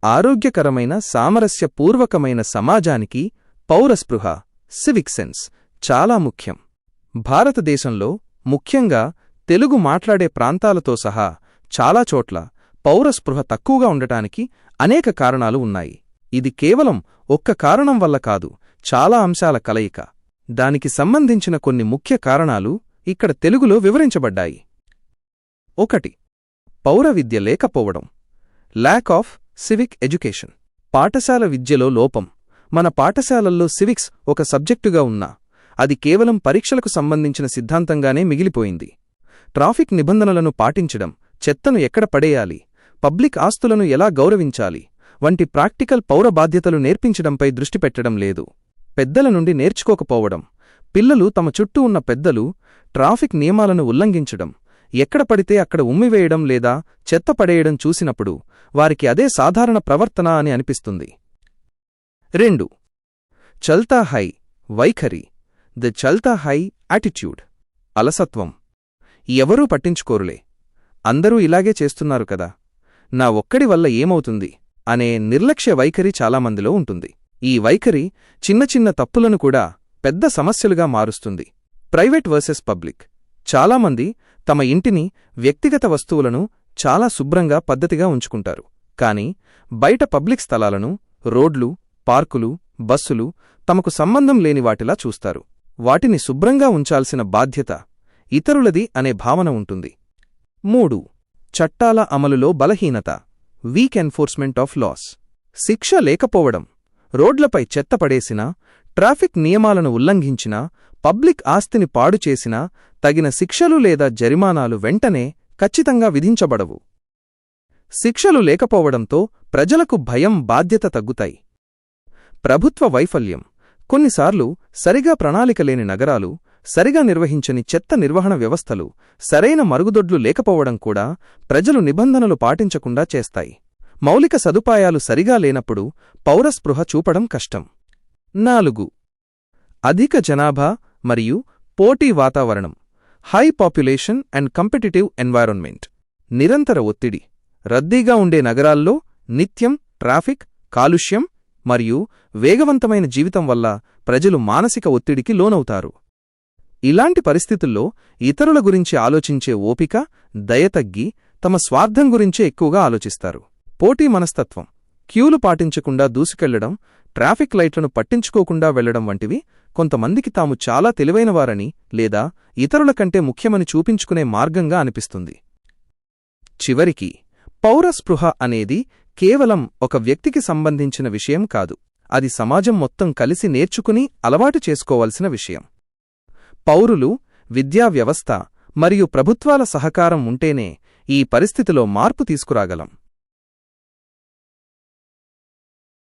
ఆరోగ్యకరమైన సామరస్యపూర్వకమైన సమాజానికి పౌరస్పృహ civic sense చాలా ముఖ్యం. భారతదేశంలో ముఖ్యంగా తెలుగు మాట్లాడే ప్రాంతాలతో సహా చాలా చోట్ల పౌరస్పృహ తక్కువగా ఉండటానికి అనేక కారణాలు ఉన్నాయి. ఇది కేవలం ఒక్క కారణం వల్ల కాదు, చాలా అంశాల కలయిక. దానికి సంబంధించిన కొన్ని ముఖ్య కారణాలు ఇక్కడ తెలుగులో వివరించబడ్డాయి. 1. పౌర విద్య లేకపోవడం, ల్యాక్ ఆఫ్ సివిక్ ఎడ్యుకేషన్. పాఠశాల విద్యలో లోపం. మన పాఠశాలల్లో సివిక్స్ ఒక సబ్జెక్టుగా ఉన్నా అది కేవలం పరీక్షలకు సంబంధించిన సిద్ధాంతంగానే మిగిలిపోయింది. ట్రాఫిక్ నిబంధనలను పాటించడం, చెత్తను ఎక్కడ పడేయాలి, పబ్లిక్ ఆస్తులను ఎలా గౌరవించాలి వంటి ప్రాక్టికల్ పౌర బాధ్యతలు నేర్పించడంపై దృష్టి పెట్టడం లేదు. పెద్దల నుండి నేర్చుకోకపోవడం. పిల్లలు తమ చుట్టూ ఉన్న పెద్దలు ట్రాఫిక్ నియమాలను ఉల్లంఘించడం, ఎక్కడ పడితే అక్కడ ఉమ్మివేయడం లేదా చెత్త పడేయడం చూసినప్పుడు వారికి అదే సాధారణ ప్రవర్తన అని అనిపిస్తుంది. 2. చల్తా హై వైఖరి, ద చల్తా హై యాటిట్యూడ్. అలసత్వం. ఎవరూ పట్టించుకోరులే, అందరూ ఇలాగే చేస్తున్నారు కదా, నా ఒక్కడి వల్ల ఏమవుతుంది అనే నిర్లక్ష్య వైఖరి చాలామందిలో ఉంటుంది. ఈ వైఖరి చిన్న చిన్న తప్పులను కూడా పెద్ద సమస్యలుగా మారుస్తుంది. Private versus public. చాలామంది తమ ఇంటిని, వ్యక్తిగత వస్తువులను చాలా శుభ్రంగా పద్ధతిగా ఉంచుకుంటారు. కాని బయట పబ్లిక్ స్థలాలను, రోడ్లు, పార్కులు, బస్సులు తమకు సంబంధం లేని వాటిలా చూస్తారు. వాటిని శుభ్రంగా ఉంచాల్సిన బాధ్యత ఇతరులది అనే భావన ఉంటుంది. 3. చట్టాల అమలులో బలహీనత, వీక్ ఎన్ఫోర్స్మెంట్ ఆఫ్ లాస్. శిక్ష లేకపోవడం. రోడ్లపై చెత్త పడేసినా, ట్రాఫిక్ నియమాలను ఉల్లంఘించినా, పబ్లిక్ ఆస్తిని పాడుచేసినా తగిన శిక్షలు లేదా జరిమానాలు వెంటనే ఖచ్చితంగా విధించబడవు. శిక్షలు లేకపోవడంతో ప్రజలకు భయం, బాధ్యత తగ్గుతాయి. ప్రభుత్వ వైఫల్యం. కొన్నిసార్లు సరిగా ప్రణాళిక లేని నగరాలు, సరిగా నిర్వహించని చెత్త నిర్వహణ వ్యవస్థలు, సరైన మరుగుదొడ్లు లేకపోవడం కూడా ప్రజలు నిబంధనలు పాటించకుండా చేస్తాయి. మౌలిక సదుపాయాలు సరిగా లేనప్పుడు పౌరస్పృహ చూపడం కష్టం. 4. అధిక జనాభా మరియు పోటీ వాతావరణం, హై పాపులేషన్ అండ్ కంపిటిటివ్ ఎన్వైరన్మెంట్. నిరంతర ఒత్తిడి. రద్దీగా ఉండే నగరాల్లో నిత్యం ట్రాఫిక్, కాలుష్యం మరియు వేగవంతమైన జీవితం వల్ల ప్రజలు మానసిక ఒత్తిడికి లోనవుతారు. ఇలాంటి పరిస్థితుల్లో ఇతరుల గురించి ఆలోచించే ఓపిక, దయ తగ్గి తమ స్వార్థం గురించే ఎక్కువగా ఆలోచిస్తారు. పోటీ మనస్తత్వం. క్యూలు పాటించకుండా దూసుకెళ్లడం, ట్రాఫిక్ లైట్లను పట్టించుకోకుండా వెళ్లడం వంటివి కొంతమందికి తాము చాలా తెలివైనవారని లేదా ఇతరుల కంటే ముఖ్యమని చూపించుకునే మార్గంగా అనిపిస్తుంది. చివరికి పౌరస్పృహ అనేది కేవలం ఒక వ్యక్తికి సంబంధించిన విషయం కాదు, అది సమాజం మొత్తం కలిసి నేర్చుకుని అలవాటు చేసుకోవాల్సిన విషయం. పౌరులు, విద్యా వ్యవస్థ మరియు ప్రభుత్వాల సహకారం ఉంటేనే ఈ పరిస్థితిలో మార్పు తీసుకురాగలం.